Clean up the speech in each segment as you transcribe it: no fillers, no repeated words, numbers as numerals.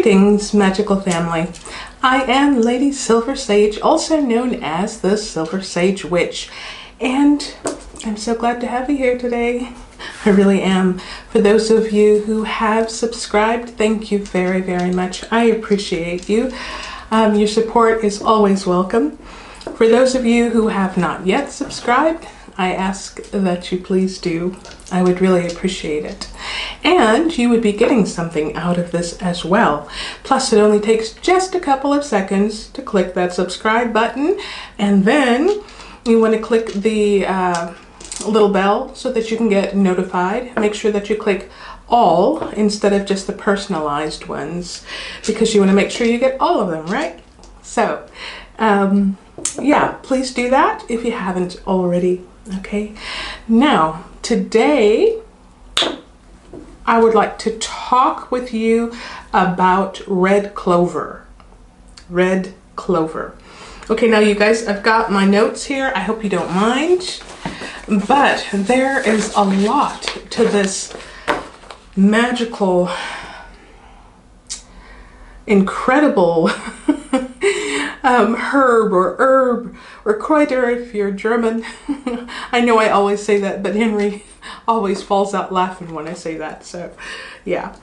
Greetings, magical family. I am Lady Silver Sage, also known as the Silver Sage Witch, and I'm so glad to have you here today. I really am. For those of you who have subscribed, thank you very, very much. I appreciate you. Your support is always welcome. For those of you who have not yet subscribed, I ask that you please do. I would really appreciate it. And you would be getting something out of this as well. Plus, it only takes just a couple of seconds to click that subscribe button. And then you want to click the little bell so that you can get notified. Make sure that you click all instead of just the personalized ones, because you want to make sure you get all of them, right? So, yeah, please do that if you haven't already. Okay, now today I would like to talk with you about red clover. Red clover. Okay, now you guys, I've got my notes here. I hope you don't mind, but there is a lot to this magical, incredible herb or Kräuter if you're German. I know I always say that, but Henry always falls out laughing when I say that, so yeah,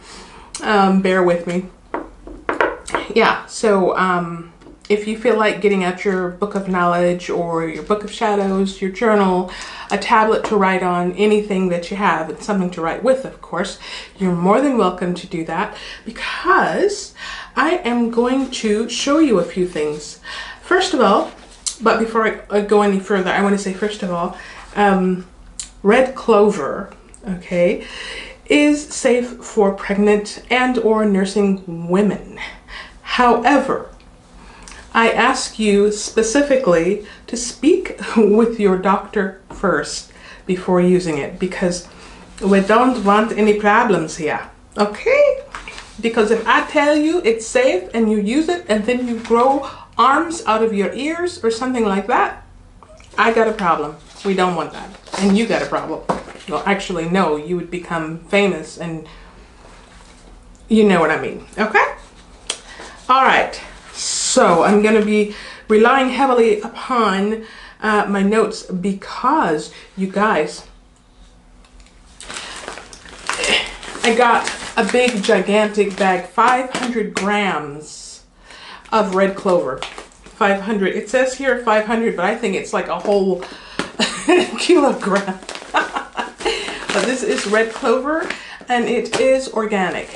bear with me. Yeah, so if you feel like getting out your book of knowledge or your book of shadows, your journal, a tablet to write on, anything that you have, and something to write with, of course, you're more than welcome to do that, because I am going to show you a few things. First of all, but before I go any further, I want to say, first of all, red clover, okay, is safe for pregnant and or nursing women. However, I ask you specifically to speak with your doctor first before using it, because we don't want any problems here, okay? Because if I tell you it's safe and you use it and then you grow arms out of your ears or something like that, I got a problem. We don't want that. And you got a problem. Well, actually, no, you would become famous, and you know what I mean, okay? All right, so I'm going to be relying heavily upon my notes, because you guys, I got a big gigantic bag, 500 grams of red clover. 500, it says here 500, but I think it's like a whole kilogram. But this is red clover, and it is organic.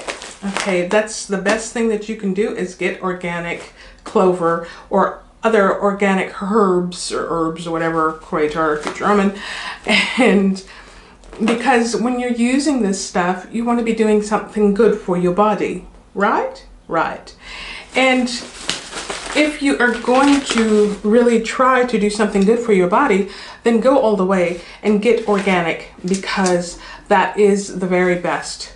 Okay, that's the best thing that you can do, is get organic clover or other organic herbs or whatever, Kräuter if you're German. And because when you're using this stuff, you want to be doing something good for your body, right? Right. And if you are going to really try to do something good for your body, then go all the way and get organic, because that is the very best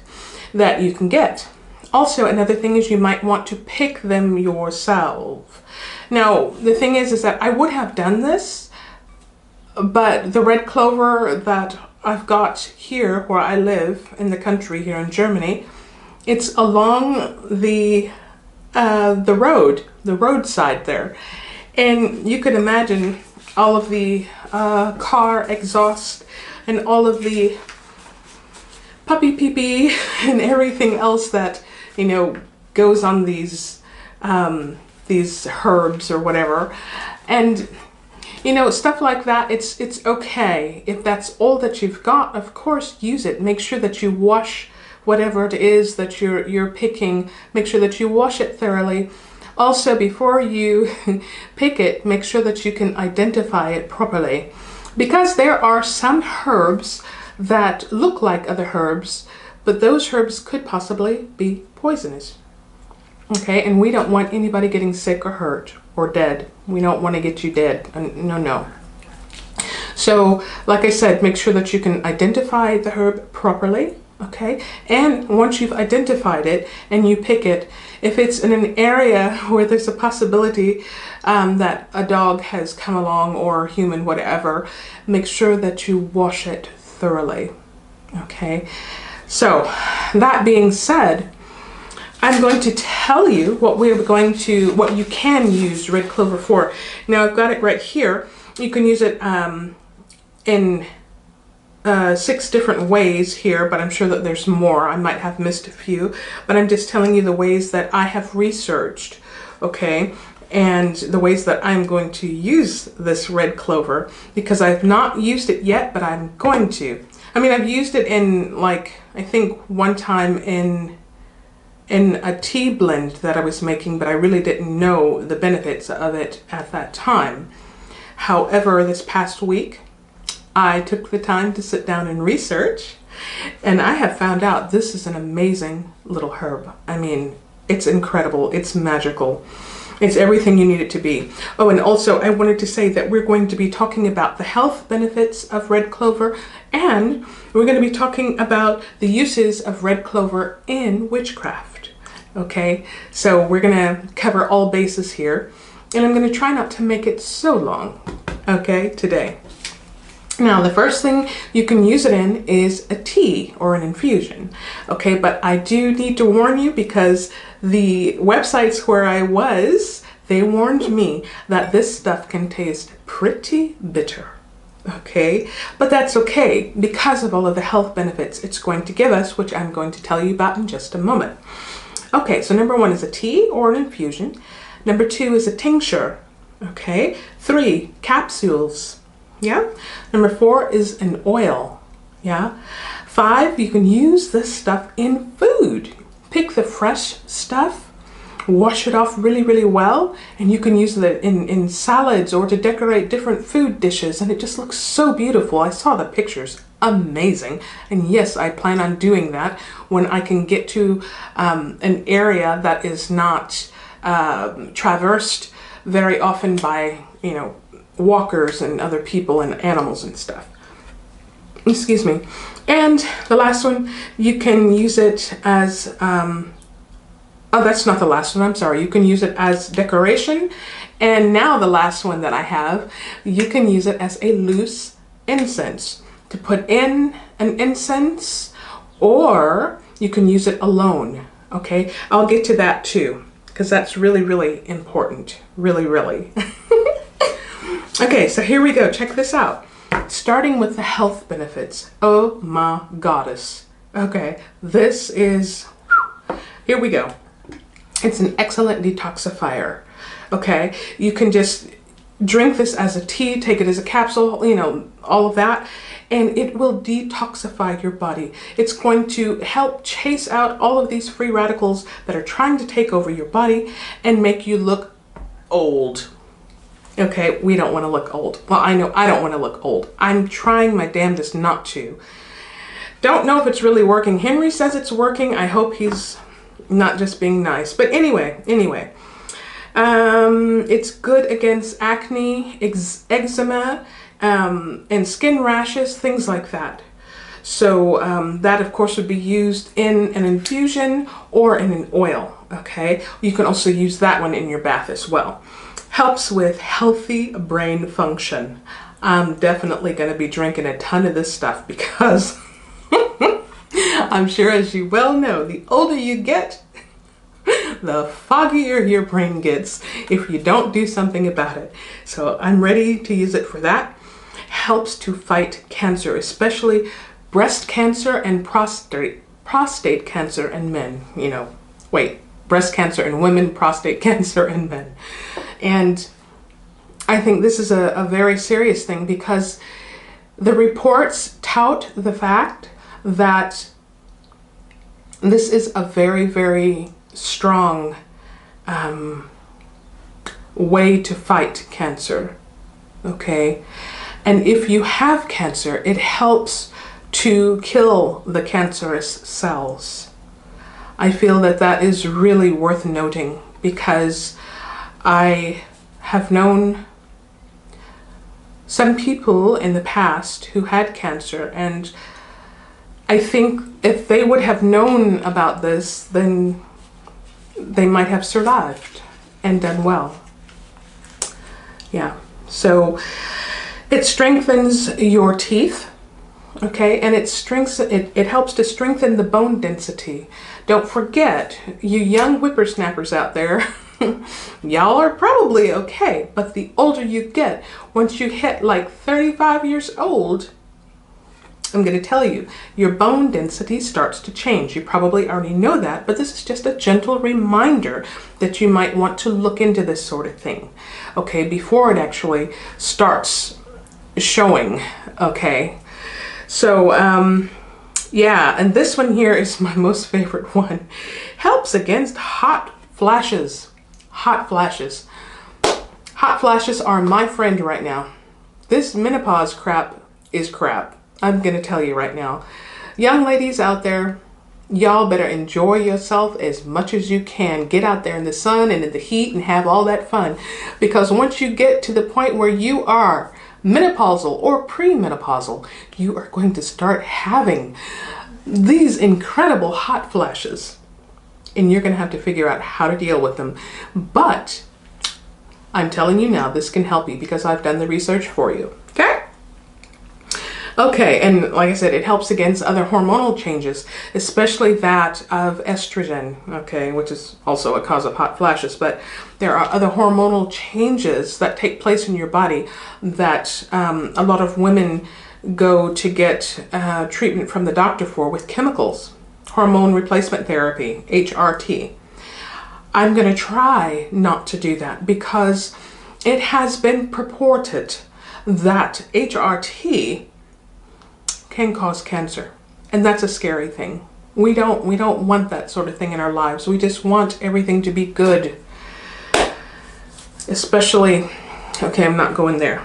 that you can get. Also, another thing is you might want to pick them yourself. Now, the thing is that I would have done this, but the red clover that I've got here where I live in the country here in Germany, it's along the roadside there, and you could imagine all of the car exhaust and all of the puppy pee-pee and everything else that, you know, goes on these herbs or whatever. And you know, stuff like that, it's okay. If that's all that you've got, of course, use it. Make sure that you wash whatever it is that you're picking. Make sure that you wash it thoroughly. Also, before you pick it, make sure that you can identify it properly, because there are some herbs that look like other herbs, but those herbs could possibly be poisonous. Okay, and we don't want anybody getting sick or hurt or dead. We don't want to get you dead. No, no. So, like I said, make sure that you can identify the herb properly, okay? And once you've identified it and you pick it, if it's in an area where there's a possibility that a dog has come along, or human, whatever, make sure that you wash it thoroughly, okay? So, that being said, I'm going to tell you what you can use red clover for. Now I've got it right here. You can use it in 6 different ways here, but I'm sure that there's more. I might have missed a few, but I'm just telling you the ways that I have researched, okay? And the ways that I'm going to use this red clover, because I've not used it yet, but I'm going to. I mean, I've used it in, like, I think one time in a tea blend that I was making, but I really didn't know the benefits of it at that time. However, this past week, I took the time to sit down and research, and I have found out this is an amazing little herb. I mean, it's incredible. It's magical. It's everything you need it to be. Oh, and also I wanted to say that we're going to be talking about the health benefits of red clover, and we're going to be talking about the uses of red clover in witchcraft. Okay, so we're going to cover all bases here, and I'm going to try not to make it so long, okay, today. Now, the first thing you can use it in is a tea or an infusion, okay? But I do need to warn you, because the websites where I was, they warned me that this stuff can taste pretty bitter, okay? But that's okay, because of all of the health benefits it's going to give us, which I'm going to tell you about in just a moment. Okay, so number 1 is a tea or an infusion. Number 2 is a tincture, okay? 3, capsules. Yeah. Number 4 is an oil. Yeah. 5, you can use this stuff in food. Pick the fresh stuff, wash it off really, really well, and you can use it in salads or to decorate different food dishes, and it just looks so beautiful. I saw the pictures. Amazing. And yes, I plan on doing that when I can get to an area that is not traversed very often by, you know, walkers and other people and animals and stuff. Excuse me. And the last one, you can use it as oh, that's not the last one, I'm sorry. You can use it as decoration. And now the last one that I have, you can use it as a loose incense to put in an incense, or you can use it alone. Okay, I'll get to that too, because that's really, really important. Really, really. Okay, so here we go. Check this out. Starting with the health benefits. Oh my goddess. Okay, this is, here we go. It's an excellent detoxifier. Okay, you can just drink this as a tea, take it as a capsule, you know, all of that, and it will detoxify your body. It's going to help chase out all of these free radicals that are trying to take over your body and make you look old. Okay, we don't want to look old. Well, I know I don't want to look old. I'm trying my damnedest not to. Don't know if it's really working. Henry says it's working. I hope he's not just being nice. But anyway, it's good against acne, eczema, and skin rashes, things like that. So that, of course, would be used in an infusion or in an oil, okay? You can also use that one in your bath as well. Helps with healthy brain function. I'm definitely going to be drinking a ton of this stuff, because I'm sure, as you well know, the older you get, the foggier your brain gets if you don't do something about it. So I'm ready to use it for that. Helps to fight cancer, especially breast cancer and prostate cancer in men. You know, wait, breast cancer in women, prostate cancer in men. And I think this is a very serious thing, because the reports tout the fact that this is a very, very strong way to fight cancer, okay? And if you have cancer, it helps to kill the cancerous cells. I feel that that is really worth noting, because I have known some people in the past who had cancer, and I think if they would have known about this, then they might have survived and done well. Yeah, so it strengthens your teeth, Okay, and it helps to strengthen the bone density. Don't forget, you young whippersnappers out there, y'all are probably okay, but the older you get, once you hit like 35 years old, I'm going to tell you, your bone density starts to change. You probably already know that, but this is just a gentle reminder that you might want to look into this sort of thing, okay, before it actually starts showing, okay? So, yeah, and this one here is my most favorite one. Helps against hot flashes. Hot flashes. Hot flashes are my friend right now. This menopause crap is crap. I'm going to tell you right now. Young ladies out there, y'all better enjoy yourself as much as you can. Get out there in the sun and in the heat and have all that fun. Because once you get to the point where you are menopausal or premenopausal, you are going to start having these incredible hot flashes. And you're going to have to figure out how to deal with them. But I'm telling you now, this can help you because I've done the research for you. Okay? Okay, and like I said, it helps against other hormonal changes, especially that of estrogen, okay, which is also a cause of hot flashes. But there are other hormonal changes that take place in your body that a lot of women go to get treatment from the doctor for with chemicals, hormone replacement therapy, HRT. I'm going to try not to do that because it has been purported that HRT can cause cancer, and that's a scary thing. We don't want that sort of thing in our lives. We just want everything to be good, especially, okay, I'm not going there.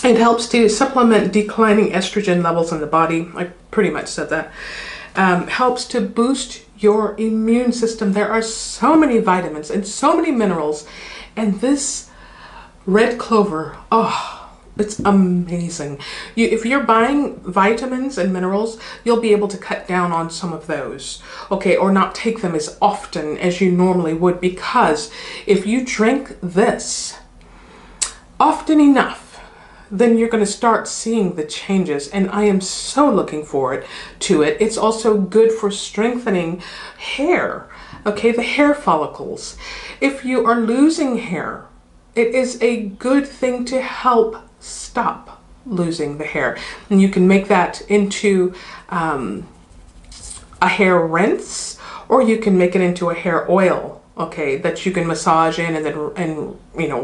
It helps to supplement declining estrogen levels in the body. I pretty much said that. Helps to boost your immune system. There are so many vitamins and so many minerals, and this red clover, oh, it's amazing. If you're buying vitamins and minerals, you'll be able to cut down on some of those, okay, or not take them as often as you normally would, because if you drink this often enough, then you're going to start seeing the changes, and I am so looking forward to it. It's also good for strengthening hair, okay, the hair follicles. If you are losing hair, it is a good thing to help stop losing the hair. And you can make that into a hair rinse, or you can make it into a hair oil, okay, that you can massage in and then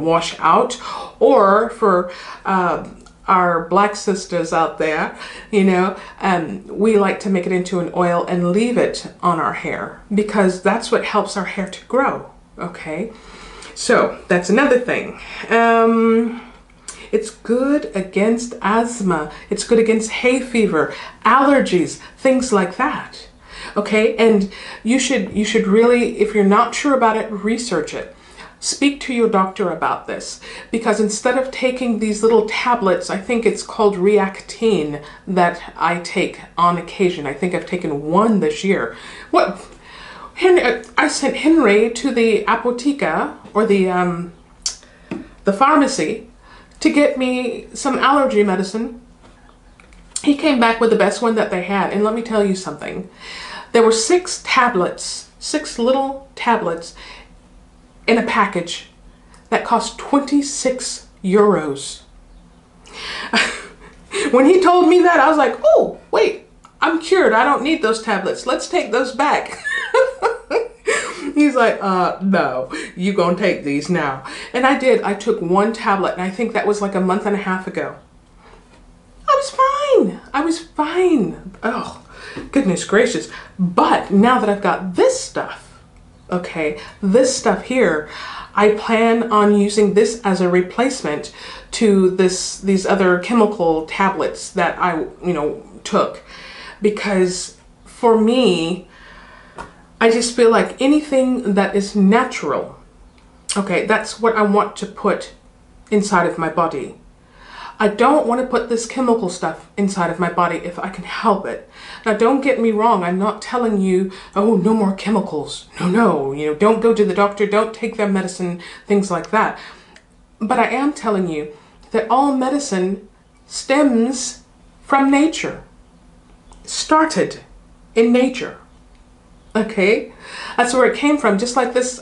wash out. Or for our black sisters out there, we like to make it into an oil and leave it on our hair because that's what helps our hair to grow, okay? So that's another thing. It's good against asthma. It's good against hay fever, allergies, things like that. Okay, and you should really, if you're not sure about it, research it. Speak to your doctor about this, because instead of taking these little tablets, I think it's called Reactine, that I take on occasion. I think I've taken one this year. What? I sent Henry to the apotheca, or the pharmacy, to get me some allergy medicine. He came back with the best one that they had, and let me tell you something. There were 6 tablets, 6 little tablets in a package that cost 26 euros. When he told me that, I was like, oh, wait, I'm cured. I don't need those tablets. Let's take those back. He's like, no, you gonna take these now. And I did. I took 1 tablet, and I think that was like a month and a half ago. I was fine. I was fine. Oh, goodness gracious. But now that I've got this stuff, okay, this stuff here, I plan on using this as a replacement to these other chemical tablets that I, took. Because for me, I just feel like anything that is natural, okay, that's what I want to put inside of my body. I don't want to put this chemical stuff inside of my body if I can help it. Now, don't get me wrong. I'm not telling you, oh, no more chemicals. No, don't go to the doctor. Don't take their medicine, things like that. But I am telling you that all medicine stems from nature, started in nature. Okay, that's where it came from. Just like this,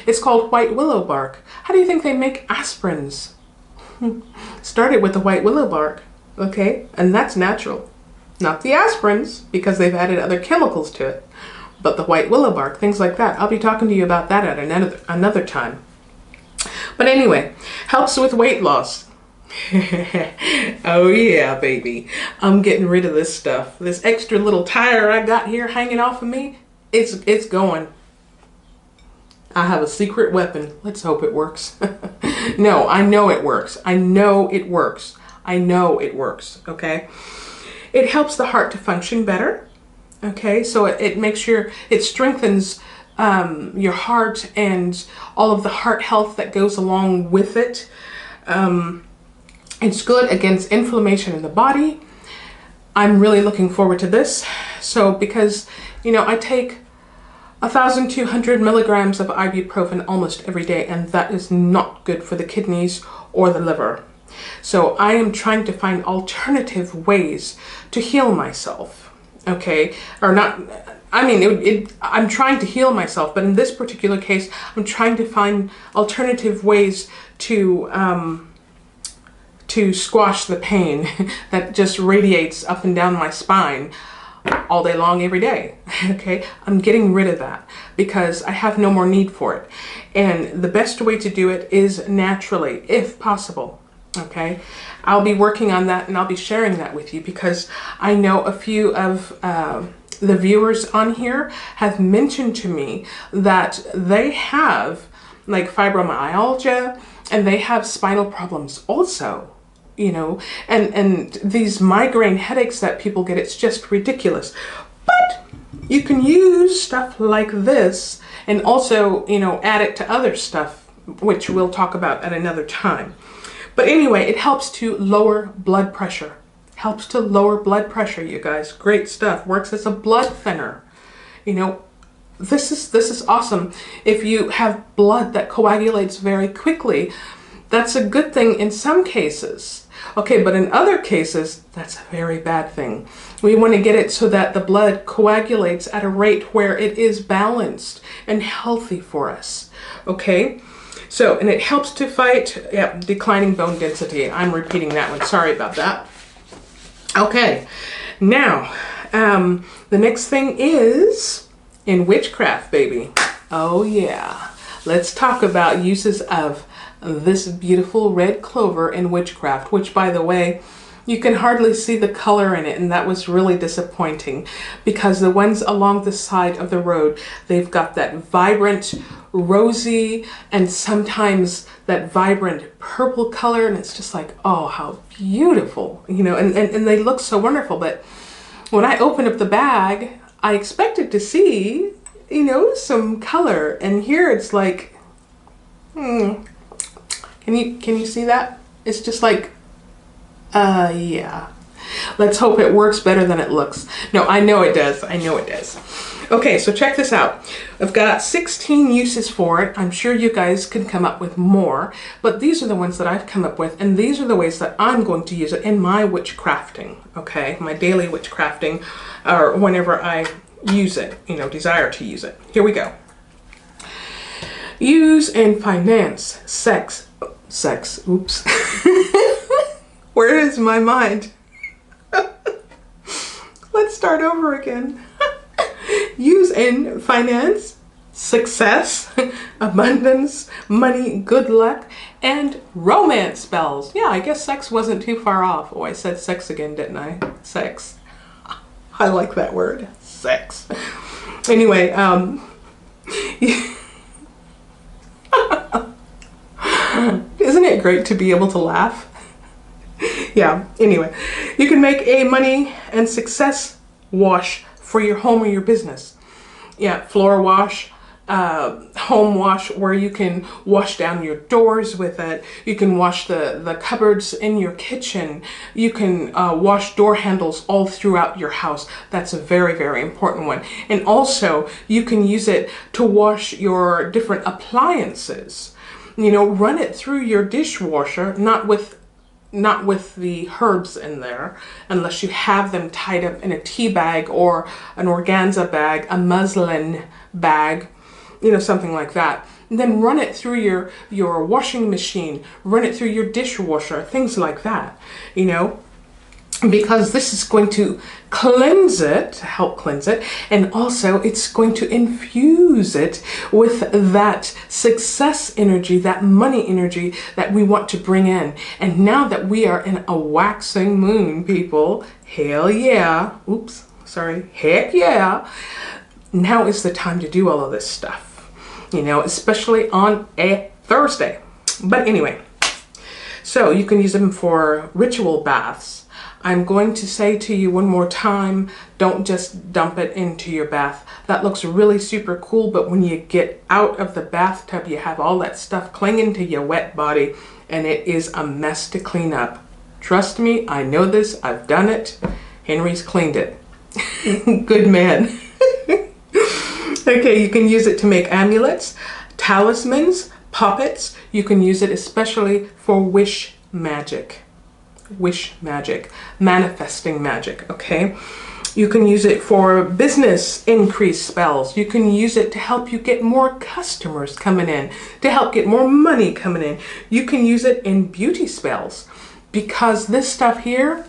it's called white willow bark. How do you think they make aspirins? Started with the white willow bark, okay? And that's natural. Not the aspirins, because they've added other chemicals to it, but the white willow bark, things like that. I'll be talking to you about that at another time. But anyway, helps with weight loss. Oh yeah, baby. I'm getting rid of this stuff. This extra little tire I got here hanging off of me, it's going. I have a secret weapon. Let's hope it works. No, I know it works. I know it works. I know it works, okay? It helps the heart to function better, okay? So it makes it strengthens your heart and all of the heart health that goes along with it. It's good against inflammation in the body. I'm really looking forward to this. So because, you know, I take 1,200 milligrams of ibuprofen almost every day, and that is not good for the kidneys or the liver. So I am trying to find alternative ways to heal myself, okay? Or not, I mean, I'm trying to heal myself, but in this particular case, I'm trying to find alternative ways to squash the pain that just radiates up and down my spine all day long, every day, okay? I'm getting rid of that because I have no more need for it. And the best way to do it is naturally, if possible, okay? I'll be working on that, and I'll be sharing that with you because I know a few of the viewers on here have mentioned to me that they have like fibromyalgia and they have spinal problems also. You know, and these migraine headaches that people get, it's just ridiculous. But you can use stuff like this and also, you know, add it to other stuff, which we'll talk about at another time. But anyway, it helps to lower blood pressure. Helps to lower blood pressure, you guys. Great stuff. Works as a blood thinner. You know, this is awesome. If you have blood that coagulates very quickly, that's a good thing in some cases. Okay, but in other cases, that's a very bad thing. We want to get it so that the blood coagulates at a rate where it is balanced and healthy for us. Okay, so, and it helps to fight declining bone density. I'm repeating that one. Sorry about that. Okay, now, the next thing is in witchcraft, baby. Oh yeah. Let's talk about uses of this beautiful red clover in witchcraft, which, by the way, you can hardly see the color in it, and that was really disappointing because the ones along the side of the road, they've got that vibrant rosy and sometimes that vibrant purple color, and it's just like, oh, how beautiful, you know, and they look so wonderful. But when I opened up the bag, I expected to see, you know, some color, and here it's like, Can you see that? It's just like, yeah. Let's hope it works better than it looks. No, I know it does. I know it does. Okay, so check this out. I've got 16 uses for it. I'm sure you guys can come up with more, but these are the ones that I've come up with, and these are the ways that I'm going to use it in my witchcrafting, okay? My daily witchcrafting, or whenever I use it, you know, desire to use it. Here we go. Use in finance, sex, oops. Where is my mind? Let's start over again. Use in finance, success, abundance, money, good luck, and romance spells. Yeah, I guess sex wasn't too far off. Oh, I said sex again, didn't I? Sex. I like that word, sex. Anyway, isn't it great to be able to laugh? Yeah, anyway, you can make a money and success wash for your home or your business. Yeah, floor wash, home wash, where you can wash down your doors with it. You can wash the cupboards in your kitchen. You can wash door handles all throughout your house. That's a very, very important one. And also, you can use it to wash your different appliances. You know, run it through your dishwasher, not with not with the herbs in there, unless you have them tied up in a tea bag or an organza bag, a muslin bag, you know, something like that. And then run it through your washing machine, run it through your dishwasher, things like that, you know, because this is going to cleanse it, help cleanse it, and also it's going to infuse it with that success energy, that money energy that we want to bring in. And now that we are in a waxing moon, people, hell yeah, oops, sorry, heck yeah, now is the time to do all of this stuff, you know, especially on a Thursday. But anyway, so you can use them for ritual baths. I'm going to say to you one more time, don't just dump it into your bath. That looks really super cool, but when you get out of the bathtub, you have all that stuff clinging to your wet body, and it is a mess to clean up. Trust me, I know this, I've done it. Henry's cleaned it. Good man. Okay, you can use it to make amulets, talismans, puppets. You can use it especially for wish magic. Wish magic, manifesting magic, okay? You can use it for business increase spells. You can use it to help you get more customers coming in, to help get more money coming in. You can use it in beauty spells, because this stuff here,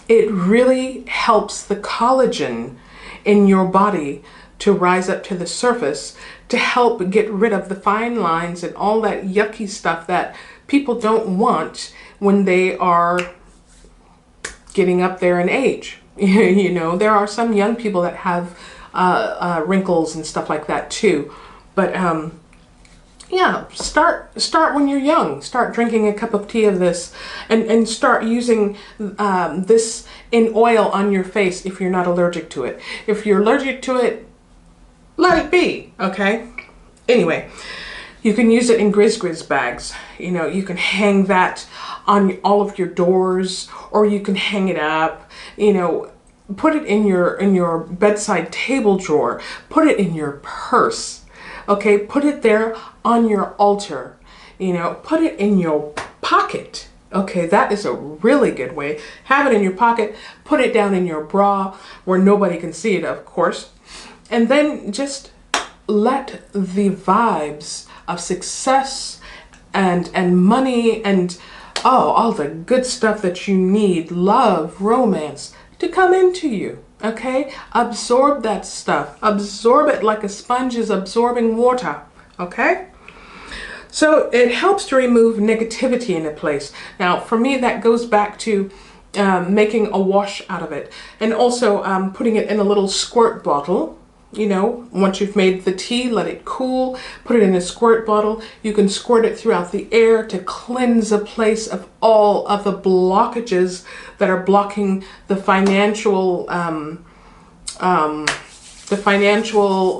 it really helps the collagen in your body to rise up to the surface, to help get rid of the fine lines and all that yucky stuff that people don't want when they are getting up there in age. You know, there are some young people that have wrinkles and stuff like that too. But yeah, start when you're young. Start drinking a cup of tea of this, and start using this in oil on your face if you're not allergic to it. If you're allergic to it, let it be, okay? Anyway, you can use it in grizz bags. You know, you can hang that on all of your doors, or you can hang it up, you know, put it in your bedside table drawer, put it in your purse, okay? Put it there on your altar, you know, put it in your pocket, okay? That is a really good way. Have it in your pocket, put it down in your bra where nobody can see it, of course, and then just let the vibes of success and money and all the good stuff that you need, love, romance, to come into you, okay? Absorb that stuff. Absorb it like a sponge is absorbing water, okay? So it helps to remove negativity in a place. Now, for me, that goes back to making a wash out of it, and also putting it in a little squirt bottle. You know, once you've made the tea, let it cool, put it in a squirt bottle. You can squirt it throughout the air to cleanse a place of all of the blockages that are blocking the financial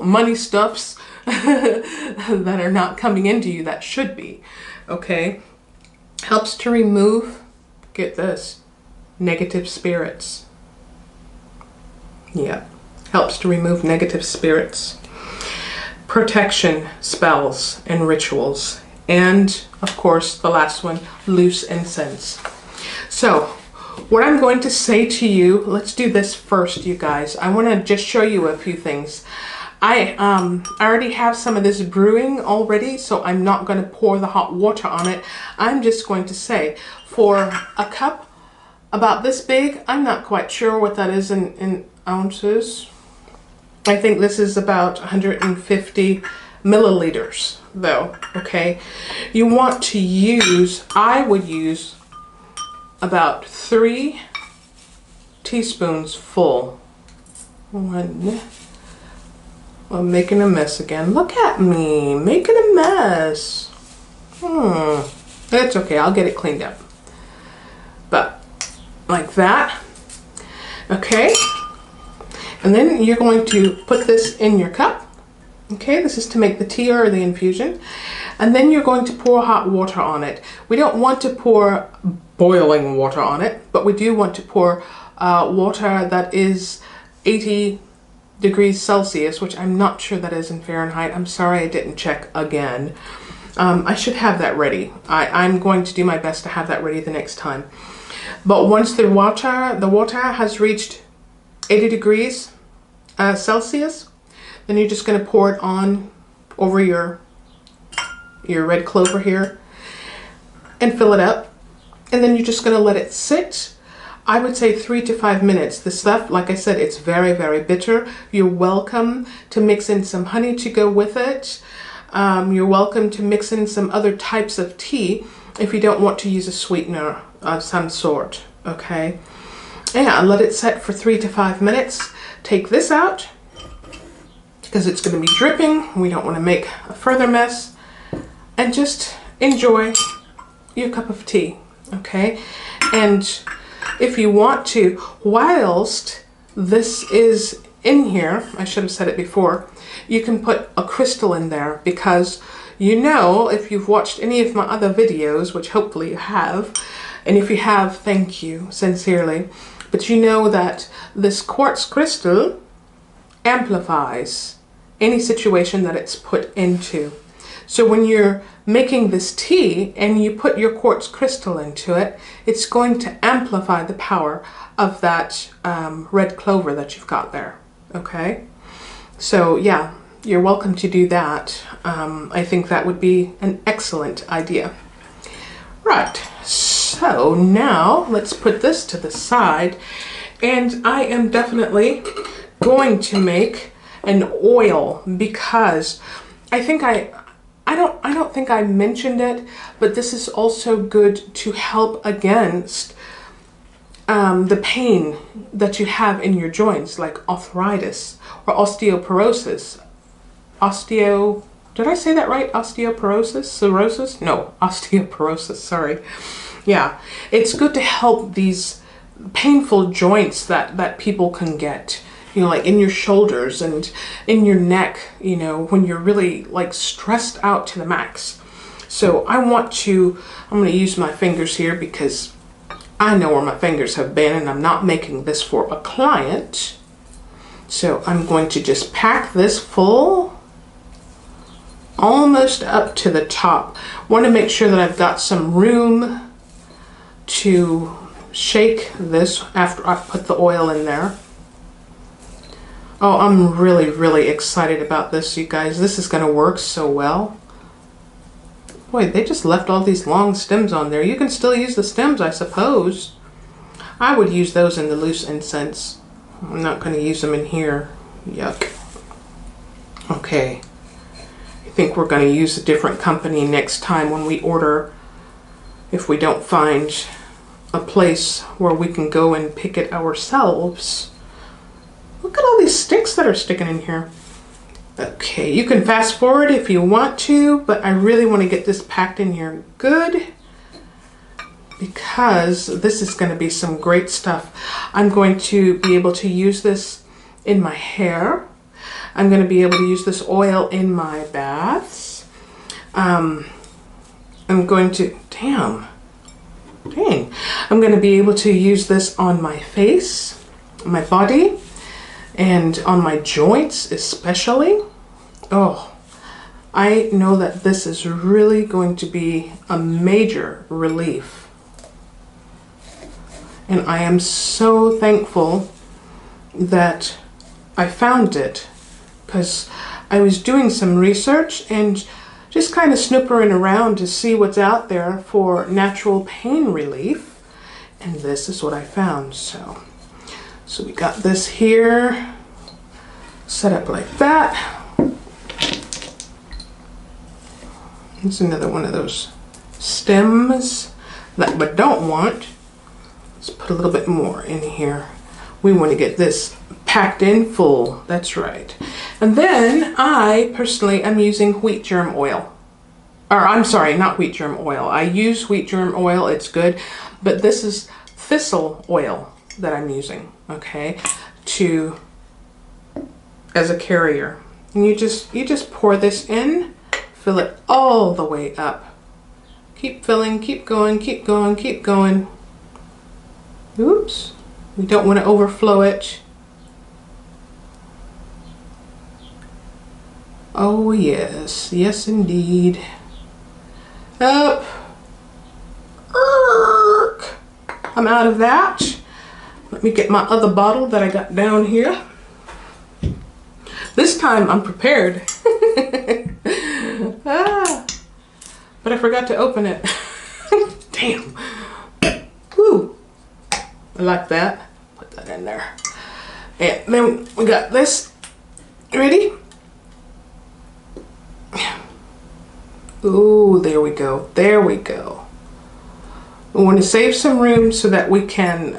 money stuffs that are not coming into you that should be, okay? Helps to remove, get this, negative spirits. Yeah. Helps to remove negative spirits, protection spells and rituals, and of course the last one, loose incense. So what I'm going to say to you, let's do this first, you guys. I want to just show you a few things. I already have some of this brewing already, so I'm not going to pour the hot water on it. I'm just going to say, for a cup about this big, I'm not quite sure what that is in ounces. I think this is about 150 milliliters though, okay? You want to use, I would use about 3 teaspoons full. One. I'm making a mess again. Look at me, making a mess. That's okay, I'll get it cleaned up. But like that, okay? And then you're going to put this in your cup. Okay, this is to make the tea or the infusion. And then you're going to pour hot water on it. We don't want to pour boiling water on it, but we do want to pour water that is 80 degrees Celsius, which I'm not sure that is in Fahrenheit. I'm sorry, I didn't check again. I should have that ready. I'm going to do my best to have that ready the next time. But once the water has reached 80 degrees Celsius, then you're just going to pour it on over your red clover here and fill it up. And then you're just going to let it sit. I would say 3 to 5 minutes. The stuff, like I said, it's very, very bitter. You're welcome to mix in some honey to go with it. You're welcome to mix in some other types of tea if you don't want to use a sweetener of some sort, okay? Yeah, let it set for 3 to 5 minutes. Take this out because it's going to be dripping. We don't want to make a further mess. And just enjoy your cup of tea, okay? And if you want to, whilst this is in here, I should have said it before, you can put a crystal in there, because you know, if you've watched any of my other videos, which hopefully you have, and if you have, thank you sincerely, but you know that this quartz crystal amplifies any situation that it's put into. So when you're making this tea and you put your quartz crystal into it, it's going to amplify the power of that red clover that you've got there, okay? So yeah, you're welcome to do that. I think that would be an excellent idea. Right, so now let's put this to the side, and I am definitely going to make an oil, because I think I don't think I mentioned it, but this is also good to help against the pain that you have in your joints, like arthritis or osteoporosis. Did I say that right? Osteoporosis? Cirrhosis? No, osteoporosis, sorry. Yeah, it's good to help these painful joints that people can get, you know, like in your shoulders and in your neck, you know, when you're really like stressed out to the max. So I'm going to use my fingers here because I know where my fingers have been, and I'm not making this for a client. So I'm going to just pack this full, almost up to the top. Want to make sure that I've got some room to shake this after I've put the oil in there. Oh, I'm really, really excited about this, you guys. This is going to work so well. Boy, they just left all these long stems on there. You can still use the stems, I suppose. I would use those in the loose incense. I'm not going to use them in here. Yuck. Okay. I think we're going to use a different company next time when we order, if we don't find a place where we can go and pick it ourselves. Look at all these sticks that are sticking in here. Okay, you can fast forward if you want to, but I really want to get this packed in here good, because this is going to be some great stuff. I'm going to be able to use this in my hair. I'm going to be able to use this oil in my baths. I'm going to, dang. I'm going to be able to use this on my face, my body, and on my joints especially. Oh, I know that this is really going to be a major relief. And I am so thankful that I found it, because I was doing some research and just kind of snoopering around to see what's out there for natural pain relief. And this is what I found. So we got this here, set up like that. It's another one of those stems that we don't want. Let's put a little bit more in here. We want to get this packed in full. That's right. And then I personally am using wheat germ oil. Or I'm sorry, not wheat germ oil. I use wheat germ oil. It's good. But this is thistle oil that I'm using, okay, as a carrier. And you just pour this in, fill it all the way up. Keep filling, keep going, keep going, keep going. Oops, we don't want to overflow it. Oh yes, yes indeed. Up. I'm out of that. Let me get my other bottle that I got down here. This time I'm prepared. But I forgot to open it. Damn. Woo. I like that. Put that in there. And then we got this. Ready? Ooh, there we go. There we go. We want to save some room so that we can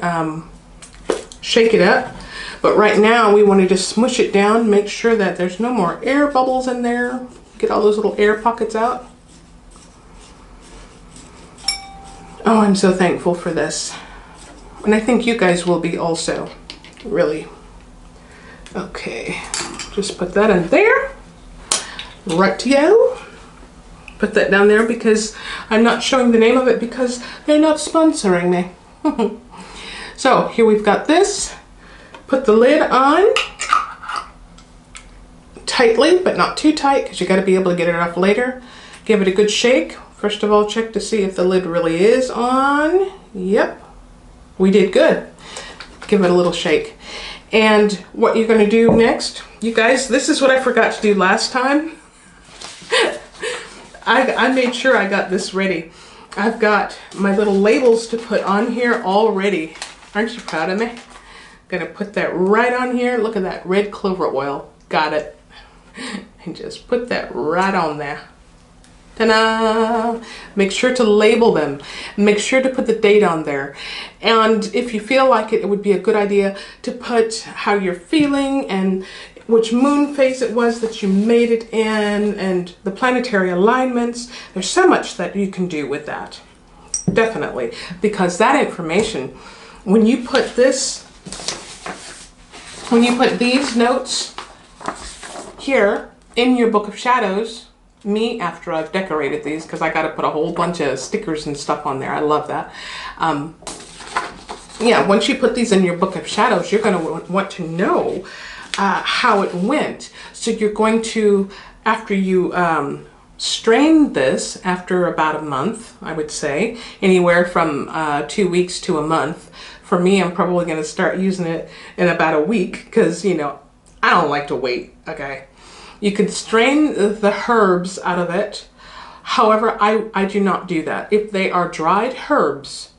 shake it up. But right now we want to just smush it down, make sure that there's no more air bubbles in there. Get all those little air pockets out. Oh, I'm so thankful for this. And I think you guys will be also, really. Okay, just put that in there. Right to go. Put that down there because I'm not showing the name of it because they're not sponsoring me. So here we've got this. Put the lid on tightly, but not too tight because you got to be able to get it off later. Give it a good shake. First of all, check to see if the lid really is on. Yep, we did good. Give it a little shake. And what you're going to do next, you guys, this is what I forgot to do last time. I made sure I got this ready. I've got my little labels to put on here already. Aren't you proud of me? Gonna put that right on here. Look at that red clover oil. Got it. And just put that right on there. Ta-da! Make sure to label them. Make sure to put the date on there. And if you feel like it, it would be a good idea to put how you're feeling and which moon phase it was that you made it in and the planetary alignments. There's so much that you can do with that. Definitely. Because that information, when you put this, when you put these notes here in your book of shadows, me after I've decorated these, because I got to put a whole bunch of stickers and stuff on there. I love that. Yeah, once you put these in your book of shadows, you're going to want to know how it went. So you're going to, after you strain this, after about a month, I would say, anywhere from 2 weeks to a month. For me, I'm probably going to start using it in about a week because, you know, I don't like to wait, okay? You can strain the herbs out of it. However, I do not do that. If they are dried herbs,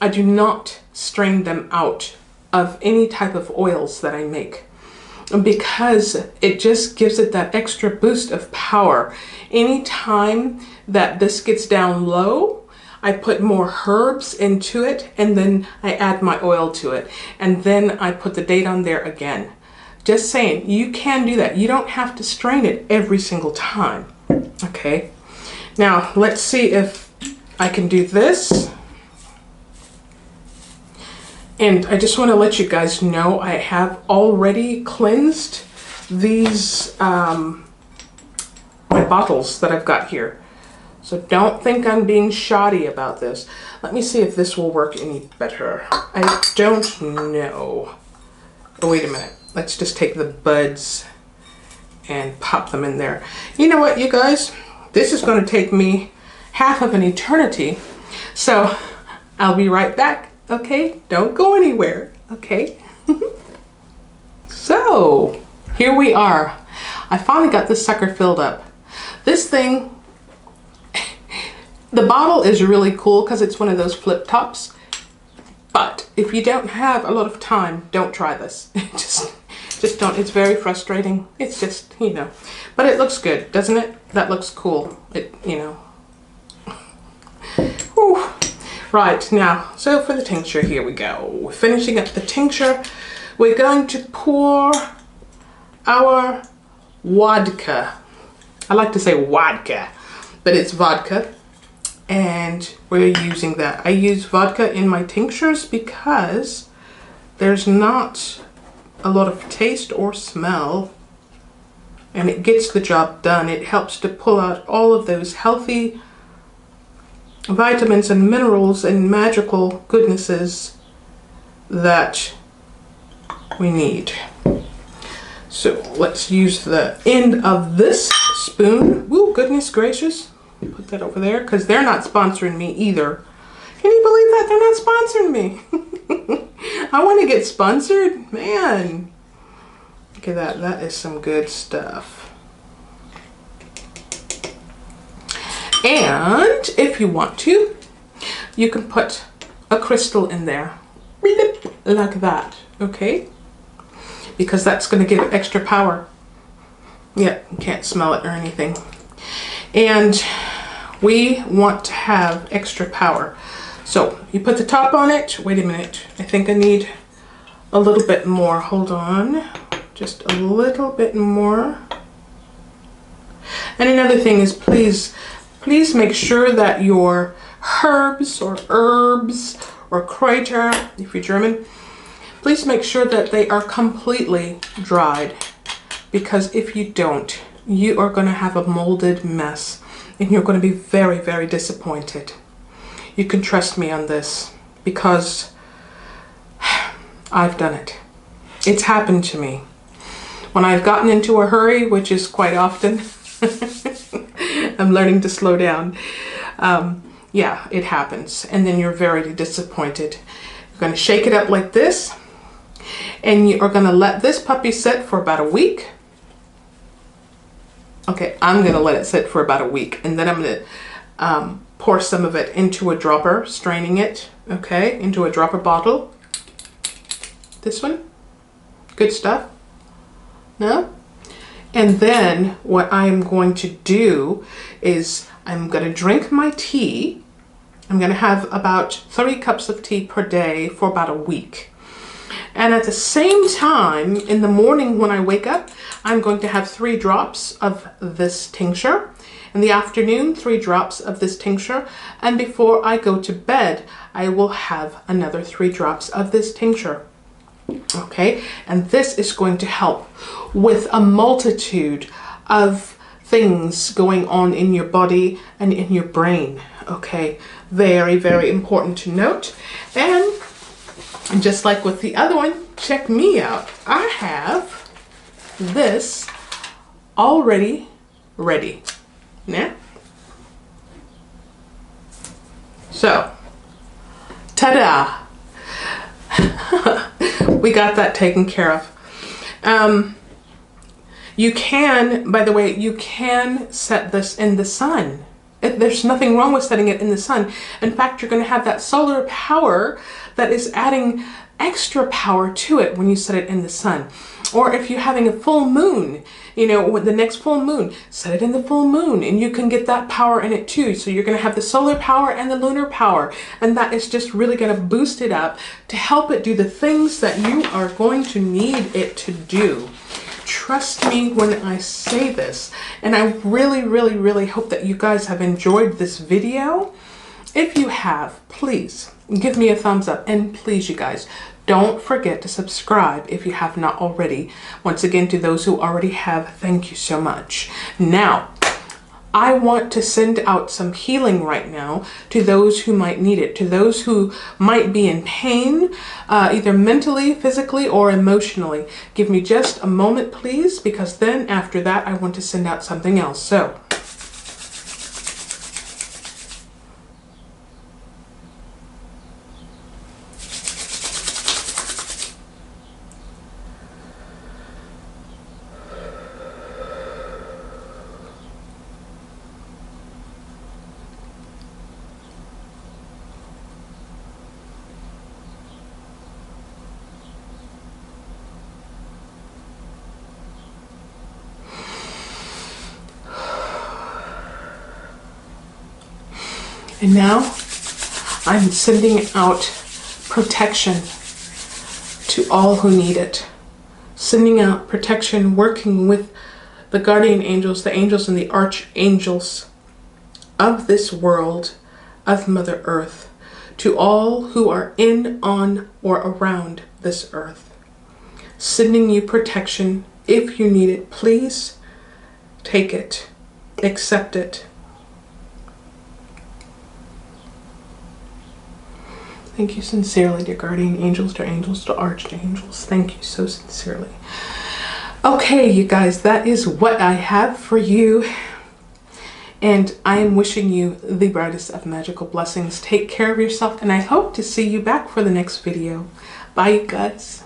I do not strain them out of any type of oils that I make because it just gives it that extra boost of power. Anytime that this gets down low, I put more herbs into it and then I add my oil to it. And then I put the date on there again. Just saying, you can do that. You don't have to strain it every single time. Okay. Now let's see if I can do this. And I just want to let you guys know I have already cleansed these my bottles that I've got here. So don't think I'm being shoddy about this. Let me see if this will work any better. I don't know. Oh, wait a minute. Let's just take the buds and pop them in there. You know what, you guys? This is going to take me half of an eternity. So I'll be right back. Okay? Don't go anywhere. Okay? So here we are. I finally got this sucker filled up. This thing, the bottle is really cool because it's one of those flip tops. But if you don't have a lot of time, don't try this. Just don't. It's very frustrating. It's just, you know. But it looks good, doesn't it? That looks cool. It, you know. Whew. Right, now, so for the tincture, here we go. We're finishing up the tincture. We're going to pour our vodka. I like to say vodka, but it's vodka. And we're using that. I use vodka in my tinctures because there's not a lot of taste or smell. And it gets the job done. It helps to pull out all of those healthy vitamins and minerals and magical goodnesses that we need. So let's use the end of this spoon. Woo, goodness gracious. Put that over there because they're not sponsoring me either. Can you believe that? They're not sponsoring me. I want to get sponsored. Man. Look at that. That is some good stuff. And if you want to, you can put a crystal in there. Like that. Okay? Because that's going to give it extra power. Yeah, you can't smell it or anything. And we want to have extra power. So you put the top on it. Wait a minute. I think I need a little bit more. Hold on. Just a little bit more. And another thing is please make sure that your herbs or Kräuter, if you're German, please make sure that they are completely dried. Because if you don't, you are going to have a molded mess. And you're going to be very, very disappointed. You can trust me on this because I've done it. It's happened to me. When I've gotten into a hurry, which is quite often, I'm learning to slow down. Yeah, it happens. And then you're very disappointed. You're going to shake it up like this. And you are going to let this puppy sit for about a week. Okay, I'm going to let it sit for about a week. And then I'm going to pour some of it into a dropper, straining it, okay, into a dropper bottle. This one. Good stuff. No? And then what I'm going to do is I'm going to drink my tea. I'm going to have about 3 cups of tea per day for about a week. And at the same time, in the morning when I wake up, I'm going to have 3 drops of this tincture. In the afternoon, 3 drops of this tincture. And before I go to bed, I will have another 3 drops of this tincture. Okay, and this is going to help with a multitude of things going on in your body and in your brain. Okay, very, very important to note. And just like with the other one, check me out. I have this already ready. Yeah. So, ta-da! We got that taken care of. You can, by the way, you can set this in the sun. There's nothing wrong with setting it in the sun. In fact, you're going to have that solar power that is adding extra power to it when you set it in the sun. Or if you're having a full moon, you know, with the next full moon, set it in the full moon and you can get that power in it too. So you're going to have the solar power and the lunar power. And that is just really going to boost it up to help it do the things that you are going to need it to do. Trust me when I say this. And I really, really, really hope that you guys have enjoyed this video. If you have, please give me a thumbs up. And please, you guys, don't forget to subscribe if you have not already. Once again, to those who already have, thank you so much. Now, I want to send out some healing right now to those who might need it, to those who might be in pain, either mentally, physically, or emotionally. Give me just a moment, please, because then after that, I want to send out something else. So, and now I'm sending out protection to all who need it. Sending out protection, working with the guardian angels, the angels and the archangels of this world, of Mother Earth, to all who are in, on, or around this earth. Sending you protection. If you need it, please take it, accept it. Thank you sincerely, dear guardian angels, to angels, to archangels. Thank you so sincerely. Okay, you guys, that is what I have for you. And I am wishing you the brightest of magical blessings. Take care of yourself, and I hope to see you back for the next video. Bye, you guys.